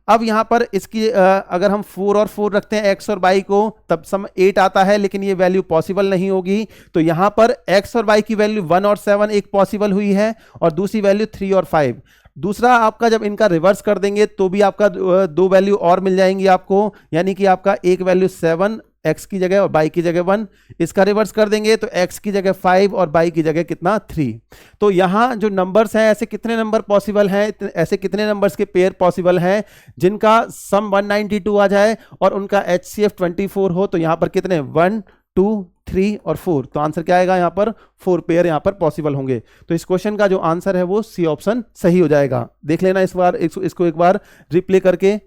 अब यहां पर इसकी अगर हम 4 और 4 रखते हैं x और y को तब सम 8 आता है, लेकिन ये वैल्यू पॉसिबल नहीं होगी। तो यहां पर x और y की वैल्यू 1 और 7 एक पॉसिबल हुई है और दूसरी वैल्यू 3 और 5। दूसरा आपका जब इनका रिवर्स कर देंगे तो भी आपका 2 वैल्यू और मिल जाएंगी आपको, यानी कि आपका एक वैल्यू 7 x की जगह और y की जगह 1। इसका रिवर्स कर देंगे तो x की जगह 5 और y की जगह कितना, 3। तो यहां जो नंबर्स हैं ऐसे कितने नंबर पॉसिबल हैं, ऐसे कितने नंबर्स के पेयर पॉसिबल हैं जिनका सम 192 आ जाए और उनका HCF 24 हो। तो यहां पर कितने, 1, 2, 3 और 4। तो आंसर क्या आएगा, यहां पर 4 पेयर यहां पर पॉसिबल होंगे। तो इस क्वेश्चन का जो आंसर है वो सी ऑप्शन सही हो जाएगा। देख लेना इस बार, इसको एक बार रिप्ले करके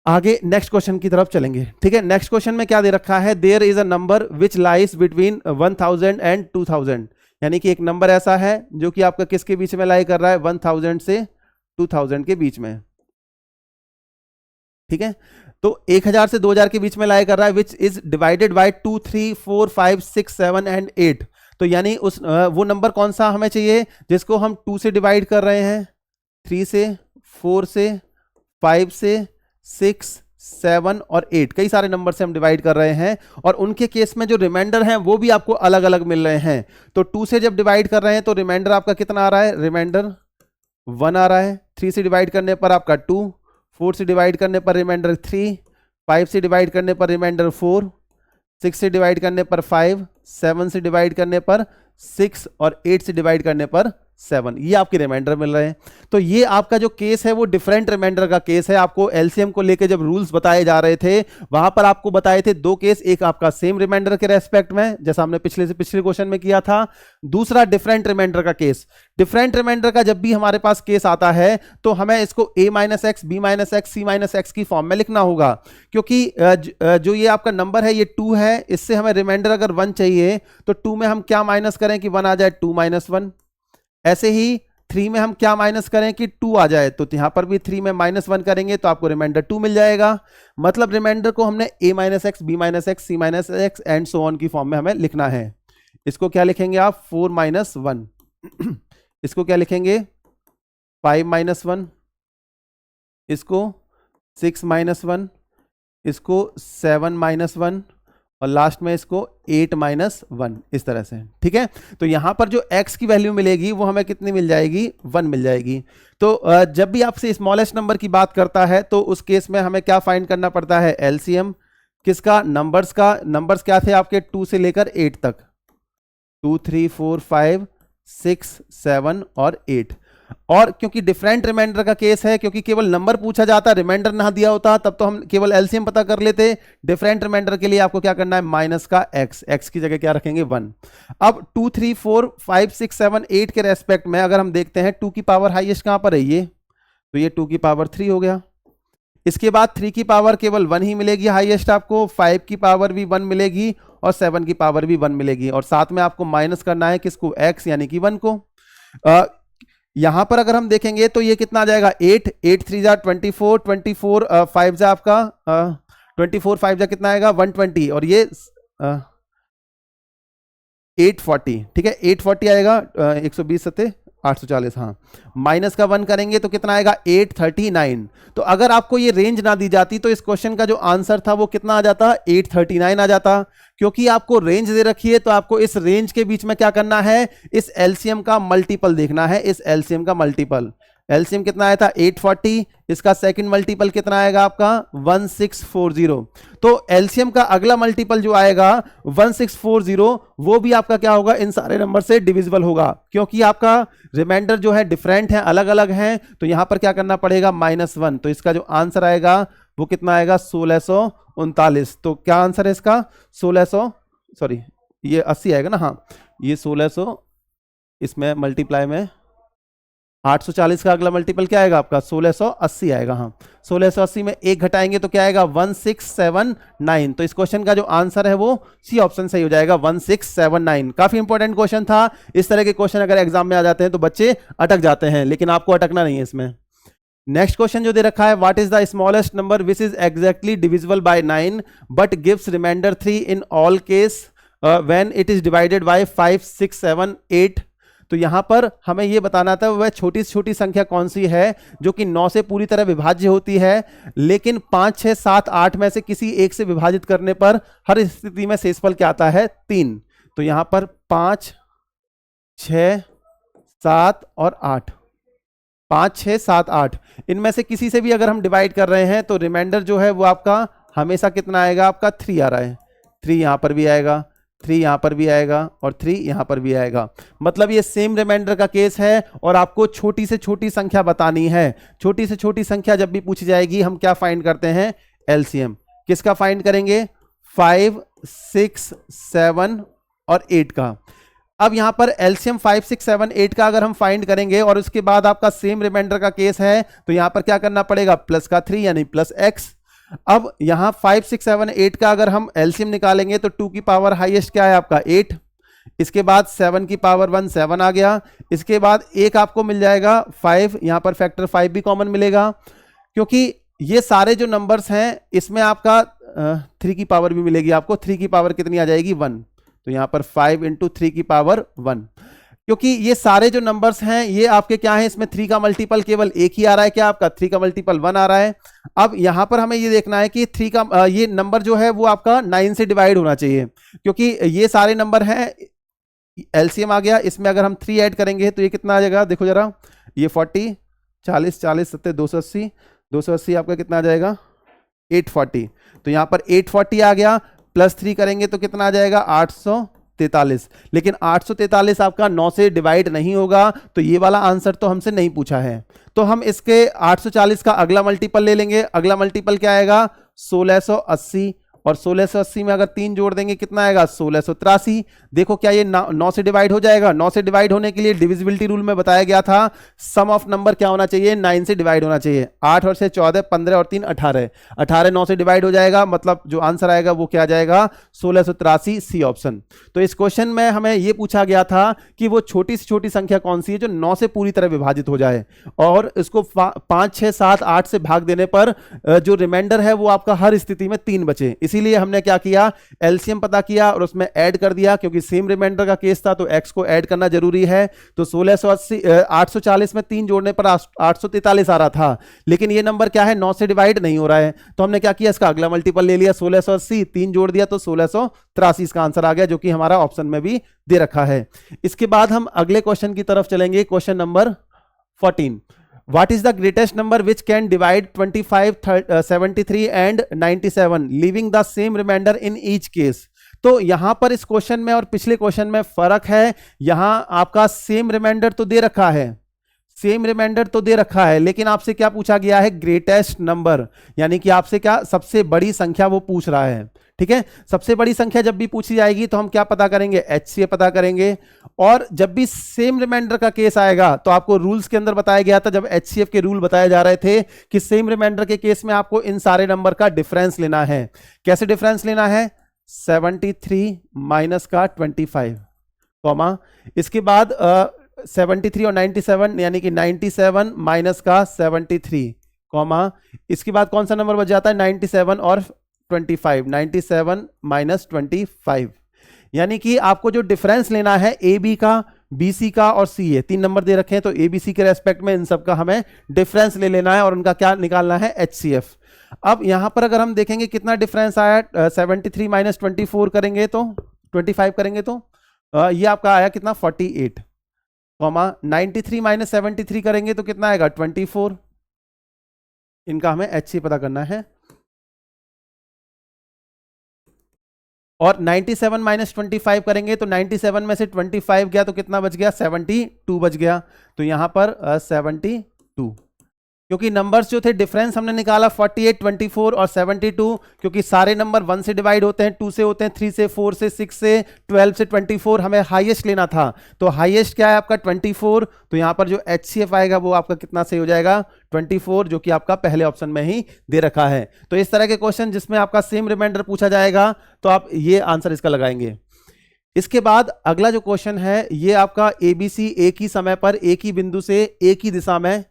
आगे नेक्स्ट क्वेश्चन की तरफ चलेंगे। ठीक है, नेक्स्ट क्वेश्चन में क्या दे रखा है, there is a number which lies between 1000 and 2000। यानी कि एक नंबर ऐसा है जो कि आपका किसके बीच में लाई कर रहा है, 1000 से 2000 के बीच में, ठीक है। तो 1000 से 2000 के बीच में लाई कर रहा है, which is divided bye 2, 3, 4, 5, 6, 7 and 8। तो यानी उस वो नंबर कौन सा हमें चाहिए जिसको हम 2 से डिवाइड कर रहे हैं, 3 से, 4 से, 5 से, 6, 7 और 8, कई सारे नंबर से हम डिवाइड कर रहे हैं, और उनके केस में जो रिमाइंडर हैं वो भी आपको अलग अलग मिल रहे हैं। तो 2 से जब डिवाइड कर रहे हैं तो रिमाइंडर आपका कितना आ रहा है, रिमाइंडर 1 आ रहा है। 3 से डिवाइड करने पर आपका 2, 4 से डिवाइड करने पर रिमाइंडर 3, 5 से डिवाइड करने पर रिमाइंडर 4, 6 से डिवाइड करने पर 5, 7 से डिवाइड करने पर 6 और 8 से डिवाइड करने पर 7। ये आपके रिमाइंडर मिल रहे हैं। तो ये आपका जो केस है वो डिफरेंट रिमाइंडर का केस है। आपको एलसीएम को लेके जब रूल्स बताए जा रहे थे वहां पर आपको बताए थे 2 केस, एक आपका सेम रिमाइंडर के रेस्पेक्ट में जैसा हमने पिछले क्वेश्चन में किया था, दूसरा डिफरेंट रिमाइंडर का केस। डिफरेंट रिमाइंडर का जब भी हमारे पास केस आता है तो हमें इसको a - x, b - x, c - x की फॉर्म में लिखना होगा, क्योंकि जो ये आपका नंबर है ये 2 है, इससे हमें रिमाइंडर अगर 1 चाहिए तो 2 में हम क्या माइनस करें कि 1 आ जाए, 2 - 1। ऐसे ही 3 में हम क्या माइनस करें कि 2 आ जाए, तो यहां पर भी 3 में -1 करेंगे तो आपको रिमाइंडर 2 मिल जाएगा। मतलब रिमाइंडर को हमने a - x, b - x, c - x and so on की फॉर्म में हमें लिखना है। इसको क्या लिखेंगे आप, 4 - 1। इसको क्या लिखेंगे, 5 - 1, इसको 6 - 1, इसको 7 - 1 और लास्ट में इसको 8 - 1, इस तरह से, ठीक है। तो यहां पर जो x की वैल्यू मिलेगी वो हमें कितनी मिल जाएगी, 1 मिल जाएगी। तो जब भी आपसे स्मॉलेस्ट नंबर की बात करता है तो उस केस में हमें क्या फाइंड करना पड़ता है, एलसीएम किसका, नंबर्स का। नंबर्स क्या थे आपके 2 से लेकर 8 तक, 2, 3, 4, 5, 6, 7 और 8। और क्योंकि डिफरेंट रिमाइंडर का केस है, क्योंकि केवल नंबर पूछा जाता, रिमाइंडर ना दिया होता तब तो हम केवल एलसीएम पता कर लेते। डिफरेंट रिमाइंडर के लिए आपको क्या करना है, माइनस का x की जगह क्या रखेंगे, 1। अब 2, 3, 4, 5, 6, 7, 8 के रेस्पेक्ट में अगर हम देखते हैं 2 की पावर हाईएस्ट कहां पर है, ये तो ये 2 की पावर 3 हो गया। इसके बाद 3 की पावर केवल 1 ही मिलेगी हाईएस्ट आपको, 5 की पावर भी 1 मिलेगी और 7 की पावर भी 1 मिलेगी, और साथ में आपको माइनस करना है किसको, x यानी कि 1 को। यहां पर अगर हम देखेंगे तो ये कितना आ जाएगा, 8, 8 3 जा 24, 24 5 जा आपका 24 5 जा कितना आएगा, 120, और ये 840, ठीक है, 840 आएगा, 120 सत्ते 840, हाँ, माइनस का 1 करेंगे तो कितना आएगा, 839। तो अगर आपको ये रेंज ना दी जाती तो इस क्वेश्चन का जो आंसर था वो कितना आ जाता, 839 आ जाता। क्योंकि आपको रेंज दे रखी है तो आपको इस रेंज के बीच में क्या करना है, इस एलसीएम का मल्टीपल देखना है, इस एलसीएम का मल्टीपल। एलसीएम कितना आया था, 840, इसका सेकंड मल्टीपल कितना आएगा आपका, 1640। तो एलसीएम का अगला मल्टीपल जो आएगा 1640, वो भी आपका क्या होगा, इन सारे नंबर से डिविजिबल होगा, क्योंकि आपका रिमाइंडर जो है डिफरेंट है, अलग अलग हैं, तो यहां पर क्या करना पड़ेगा, -1। तो इसका जो आंसर आएगा वो कितना आएगा, 1639। तो क्या आंसर है इसका, 1600, सॉरी ये 80 आएगा ना, हाँ ये 1600, इसमें मल्टीप्लाई में 840 का अगला मल्टीपल क्या आएगा आपका, 1680 आएगा, हाँ 1680 में 1 घटाएंगे तो क्या आएगा, 1679। तो इस क्वेश्चन का जो आंसर है वो सी ऑप्शन सही हो जाएगा, 1679। काफी इंपॉर्टेंट क्वेश्चन था। इस तरह के क्वेश्चन अगर एग्जाम में आ जाते हैं तो बच्चे अटक जाते हैं, लेकिन आपको अटकना नहीं है इसमें। नेक्स्ट क्वेश्चन जो दे रखा है, what is the smallest number which is exactly divisible by 9 but gives remainder 3 in all case when it is divided by 5, 6, 7, 8। तो यहां पर हमें यह बताना था वह छोटी से छोटी संख्या कौन सी है जो कि 9 से पूरी तरह विभाज्य होती है, लेकिन 5, 6, 7, 8 में से किसी एक से विभाजित करने पर हर स्थिति में शेषफल क्या आता है, 3। तो यहां पर 5, 6, 7 और 8, 5, 6, 7, 8 इनमें से किसी से भी अगर हम डिवाइड कर रहे हैं तो रिमाइंडर जो है वो आपका हमेशा कितना आएगा, आपका 3 आ रहा है। 3 यहां पर भी आएगा, 3 यहां पर भी आएगा और 3 यहां पर भी आएगा। मतलब ये सेम रिमाइंडर का केस है और आपको छोटी से छोटी संख्या बतानी है। छोटी से छोटी संख्या जब भी पूछी जाएगी हम क्या फाइंड करते हैं, एलसीएम। किसका फाइंड करेंगे, 5, 6, 7 और 8 का। अब यहां पर एलसीएम 5, 6, 7, 8 का अगर हम फाइंड करेंगे और उसके बाद आपका सेम रिमाइंडर का केस है तो यहां पर क्या करना पड़ेगा, प्लस का 3 यानी प्लस एक्स। अब यहां 5, 6, 7, 8 का अगर हम एलसीएम निकालेंगे तो 2 की पावर हाईएस्ट क्या है आपका 8, इसके बाद 7 की पावर 1 7 आ गया। इसके बाद एक आपको मिल जाएगा 5, यहां पर फैक्टर 5 भी कॉमन मिलेगा, क्योंकि ये सारे जो नंबर्स हैं इसमें आपका 3 की पावर भी मिलेगी आपको। 3 की पावर कितनी आ जाएगी 1, तो यहां पर 5 इंटू 3 की पावर 1, क्योंकि ये सारे जो नंबर्स हैं ये आपके क्या है, इसमें 3 का मल्टीपल केवल एक ही आ रहा है, क्या आपका 3 का मल्टीपल 1 आ रहा है। अब यहां पर हमें ये देखना है कि 3 का ये नंबर जो है वो आपका 9 से डिवाइड होना चाहिए, क्योंकि ये सारे नंबर हैं। एलसीएम आ गया, इसमें अगर हम 3 ऐड करेंगे तो ये कितना आ जाएगा, देखो जरा, ये 40 40 40 70 280 280 आपका कितना आ जाएगा 840, तो यहां पर 840 आ गया, प्लस 3 करेंगे तो कितना आ जाएगा 843। लेकिन 843 आपका 9 से डिवाइड नहीं होगा, तो ये वाला आंसर तो हमसे नहीं पूछा है। तो हम इसके 840 का अगला मल्टीपल ले लेंगे। अगला मल्टीपल क्या आएगा 1680, और 1680 में अगर 3 जोड़ देंगे कितना आएगा 1683। देखो क्या ये 9 से डिवाइड हो जाएगा। 9 से डिवाइड होने के लिए डिविजिबिलिटी रूल में बताया गया था सम ऑफ नंबर क्या होना चाहिए 9 से डिवाइड होना चाहिए। 8 और 6 14, 15 और 3 18, 18 9 से डिवाइड हो जाएगा, मतलब जो आंसर आएगा वो क्या आ जाएगा 1683, सी ऑप्शन। तो इस क्वेश्चन में हमें यह पूछा गया था कि वो छोटी से छोटी संख्या कौन सी है जो 9 से पूरी तरह विभाजित हो जाए, और इसको 5 6 7 8 से भाग देने पर जो रिमाइंडर है वो आपका हर स्थिति में 3 बचे। इसीलिए हमने क्या किया, एलसीएम पता किया और उसमें ऐड कर दिया, क्योंकि सेम रिमाइंडर का केस था तो एक्स को ऐड करना जरूरी है। तो 1680 840 में 3 जोड़ने पर 843 आ रहा था, लेकिन ये नंबर क्या है 9 से डिवाइड नहीं हो रहा है, तो हमने क्या किया इसका अगला मल्टीपल ले लिया 1680, 3 जोड़ दिया तो 1683 इसका आंसर आ गया, जो कि हमारा ऑप्शन में भी दे रखा है। इसके बाद हम अगले क्वेश्चन की तरफ चलेंगे, question number 14। What is the greatest number which can divide 25, 73 and 97, leaving the same remainder in each case? तो यहां पर इस क्वेश्चन में और पिछले क्वेश्चन में फर्क है। यहां आपका सेम रिमाइंडर तो दे रखा है, सेम रिमाइंडर तो दे रखा है, लेकिन आपसे क्या पूछा गया है ग्रेटेस्ट नंबर, यानी कि आपसे क्या सबसे बड़ी संख्या वो पूछ रहा है। ठीक है, सबसे बड़ी संख्या जब भी पूछी जाएगी तो हम क्या पता करेंगे HCF पता करेंगे, और जब भी सेम रिमाइंडर का केस आएगा तो आपको रूल्स के अंदर बताया गया था, जब HCF के रूल बताए जा रहे थे कि सेम रिमाइंडर के केस में आपको इन सारे नंबर का डिफरेंस लेना है। कैसे डिफरेंस लेना है 73 माइनस का 25 कॉमा, इसके बाद 73 और 97 यानी कि 97 माइनस का 73 कॉमा, इसके बाद कौन सा नंबर बच जाता है 97 और 25, 97 माइनस 25, यानी कि आपको जो डिफरेंस लेना है ए बी का, बी सी का और सी ए, 3 नंबर दे रखे हैं, तो ए बी सी के रेस्पेक्ट में इन सब का हमें डिफरेंस ले लेना है और उनका क्या निकालना है HCF। अब यहां पर अगर हम देखेंगे कितना डिफरेंस आया 73 माइनस 24 करेंगे तो 25 करेंगे तो ये आपका आया कितना 48 कॉमा, 93 माइनस 73 करेंगे तो कितना आएगा 24। इनका हमें HCF पता करना है, और 97 माइनस 25 करेंगे तो 97 में से 25 गया तो कितना बच गया 72 बच गया, तो यहां पर 72, क्योंकि नंबर्स जो थे डिफरेंस हमने निकाला 48, 24 और 72, क्योंकि सारे नंबर 1 से डिवाइड होते हैं, 2 से होते हैं, 3 से, 4 से, 6 से, 12 से 24, हमें हाईएस्ट लेना था, तो हाईएस्ट क्या है आपका 24, तो यहां पर जो HCF आएगा वो आपका कितना सही हो जाएगा 24, जो कि आपका पहले ऑप्शन में ही दे रखा है। तो इस तरह के क्वेश्चन जिसमें आपका सेम रिमाइंडर पूछा जाएगा तो आप ये आंसर इसका लगाएंगे। इसके बाद अगला जो क्वेश्चन है ये आपका ABC एक ही समय पर एक ही बिंदु से एक ही दिशा में,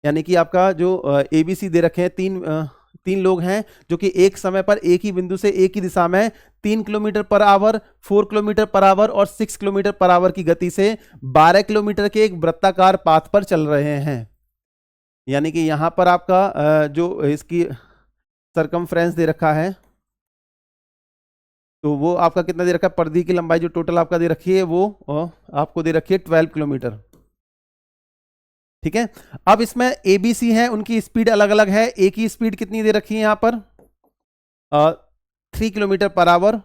यानी कि आपका जो ABC दे रखे हैं, तीन लोग हैं जो कि एक समय पर एक ही बिंदु से एक ही दिशा में 3 kilometre per hour, 4 kilometre per hour और 6 किलोमीटर पर आवर की गति से 12 किलोमीटर के एक वृत्ताकार पाथ पर चल रहे हैं। यानी कि यहां पर आपका जो इसकी सरकमफ्रेंस दे रखा है तो वो आपका कितना दे रखा है, परिधि की लंबाई जो टोटल आपका दे रखी है वो आपको दे रखी है 12 किलोमीटर। ठीक है, अब इसमें ABC है, उनकी स्पीड अलग अलग है। ए की स्पीड कितनी दे रखी है यहां पर 3 किलोमीटर पर आवर,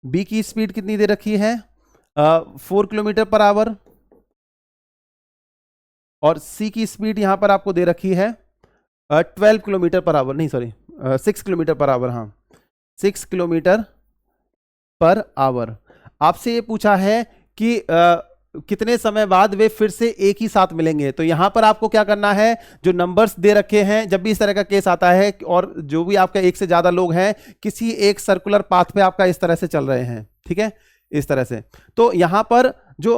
बी की स्पीड कितनी दे रखी है 4 किलोमीटर पर आवर, और सी की स्पीड यहां पर आपको दे रखी है 12 किलोमीटर पर आवर, नहीं सॉरी 6 किलोमीटर पर आवर, हाँ 6 किलोमीटर पर आवर। आपसे ये पूछा है कि कितने समय बाद वे फिर से एक ही साथ मिलेंगे। तो यहां पर आपको क्या करना है, जो नंबर्स दे रखे हैं, जब भी इस तरह का केस आता है और जो भी आपका एक से ज्यादा लोग हैं किसी एक सर्कुलर पाथ पे आपका इस तरह से चल रहे हैं, ठीक है, इस तरह से, तो यहां पर जो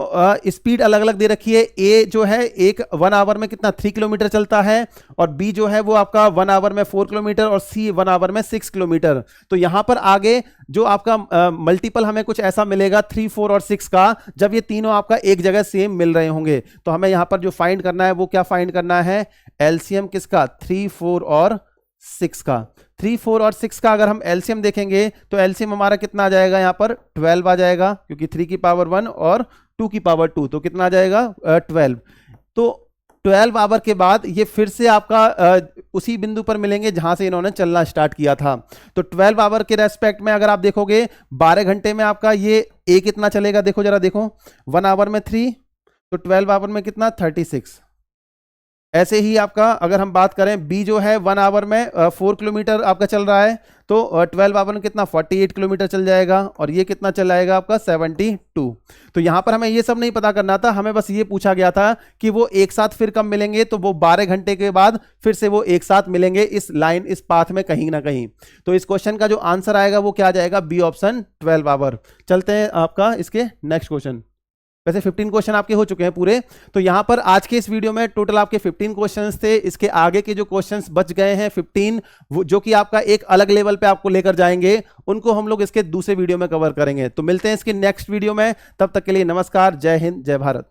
स्पीड अलग अलग दे रखी है, ए जो है एक 1 आवर में कितना 3 किलोमीटर चलता है, और बी जो है वो आपका 1 आवर में 4 किलोमीटर, और सी 1 आवर में 6 किलोमीटर। तो यहां पर आगे जो आपका मल्टीपल हमें कुछ ऐसा मिलेगा 3, 4 और 6 का, जब ये तीनों आपका एक जगह सेम मिल रहे होंगे। तो हमें यहां पर जो फाइंड करना है वो क्या फाइंड करना है, एलसीएम किसका, 3, 4 और 6 का। 3, 4 और 6 का अगर हम एलसीएम देखेंगे तो एलसीएम हमारा कितना आ जाएगा, यहां पर 12 आ जाएगा, क्योंकि 3 की पावर 1 और 2 की पावर 2, तो कितना आ जाएगा 12। तो 12 आवर के बाद ये फिर से आपका उसी बिंदु पर मिलेंगे जहां से इन्होंने चलना स्टार्ट किया था। तो 12 आवर के रेस्पेक्ट में अगर आप देखोगे 12 घंटे में आपका ये ए कितना चलेगा, देखो जरा देखो, 1 आवर में 3, तो 12 आवर में कितना 36। ऐसे ही आपका अगर हम बात करें बी जो है 1 आवर में 4 किलोमीटर आपका चल रहा है, तो 12 आवर में कितना 48 किलोमीटर चल जाएगा, और ये कितना चल जाएगा आपका 72। तो यहां पर हमें ये सब नहीं पता करना था, हमें बस ये पूछा गया था कि वो एक साथ फिर कब मिलेंगे, तो वो 12 घंटे के बाद फिर से वो एक साथ मिलेंगे इस लाइन, इस पाथ में कहीं ना कहीं। तो इस क्वेश्चन का जो आंसर आएगा वो क्या आ जाएगा, बी ऑप्शन 12 आवर। चलते हैं आपका इसके नेक्स्ट क्वेश्चन। वैसे 15 क्वेश्चन आपके हो चुके हैं पूरे। तो यहां पर आज के इस वीडियो में टोटल आपके 15 क्वेश्चंस थे। इसके आगे के जो क्वेश्चंस बच गए हैं 15, वो जो कि आपका एक अलग लेवल पे आपको लेकर जाएंगे, उनको हम लोग इसके दूसरे वीडियो में कवर करेंगे। तो मिलते हैं इसके नेक्स्ट वीडियो में, तब तक के लिए नमस्कार, जय हिंद, जय भारत।